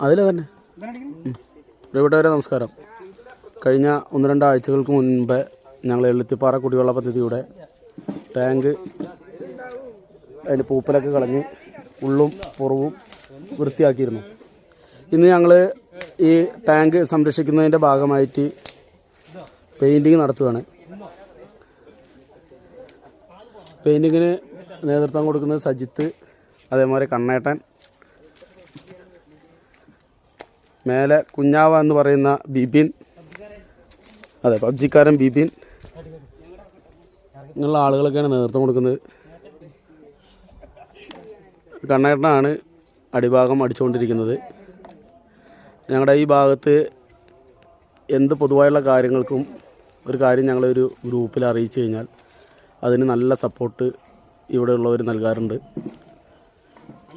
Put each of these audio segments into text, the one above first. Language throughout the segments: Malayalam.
അതിൽ തന്നെ. പ്രിയപ്പെട്ടവരെ നമസ്കാരം. കഴിഞ്ഞ 1-2 ആഴ്ചകൾക്ക് മുൻപ് ഞങ്ങൾ എഴുത്തിപ്പാറ കുടിവെള്ള പദ്ധതിയുടെ ടാങ്ക് അതിൻ്റെ പൂപ്പലൊക്കെ കളഞ്ഞ് ഉള്ളും പുറവും വൃത്തിയാക്കിയിരുന്നു. ഇന്ന് ഞങ്ങൾ ഈ ടാങ്ക് സംരക്ഷിക്കുന്നതിൻ്റെ ഭാഗമായിട്ട് പെയിൻറ്റിങ് നടത്തുകയാണ്. പെയിൻറ്റിങ്ങിന് നേതൃത്വം കൊടുക്കുന്നത് സജിത്ത്, അതേപോലെ കണ്ണേട്ടൻ, മേലെ കുഞ്ഞാവ എന്ന് പറയുന്ന ബിബിൻ, അതെ പബ്ജിക്കാരൻ ബിബിൻ, ഇങ്ങനെയുള്ള ആളുകളൊക്കെയാണ് നേതൃത്വം കൊടുക്കുന്നത്. കണ്ണേട്ടനാണ് അടിഭാഗം അടിച്ചുകൊണ്ടിരിക്കുന്നത്. ഞങ്ങളുടെ ഈ ഭാഗത്ത് എന്ത് പൊതുവായുള്ള കാര്യങ്ങൾക്കും ഒരു കാര്യം ഞങ്ങളൊരു ഗ്രൂപ്പിൽ അറിയിച്ചു കഴിഞ്ഞാൽ അതിന് നല്ല സപ്പോർട്ട് ഇവിടെയുള്ളവർ നൽകാറുണ്ട്.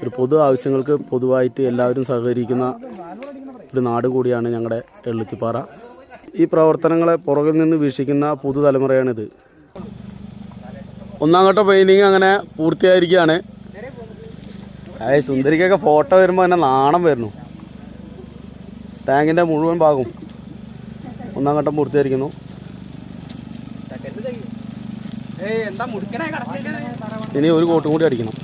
ഒരു പൊതു ആവശ്യങ്ങൾക്ക് പൊതുവായിട്ട് എല്ലാവരും സഹകരിക്കുന്ന ഒരു നാട് കൂടിയാണ് ഞങ്ങളുടെ എഴുത്തിപ്പാറ. ഈ പ്രവർത്തനങ്ങളെ പുറകിൽ നിന്ന് വീക്ഷിക്കുന്ന പുതുതലമുറയാണിത്. 1ാം ഘട്ട പെയിൻറ്റിങ് അങ്ങനെ പൂർത്തിയായിരിക്കുകയാണ്. സുന്ദരിക്കൊക്കെ ഫോട്ടോ വരുമ്പോൾ തന്നെ നാണം വരുന്നു. ടാങ്കിൻ്റെ മുഴുവൻ ഭാഗവും 1ാം ഘട്ടം പൂർത്തിയായിരിക്കുന്നു. ഇനി ഒരു കോട്ടും കൂടി അടിക്കണം.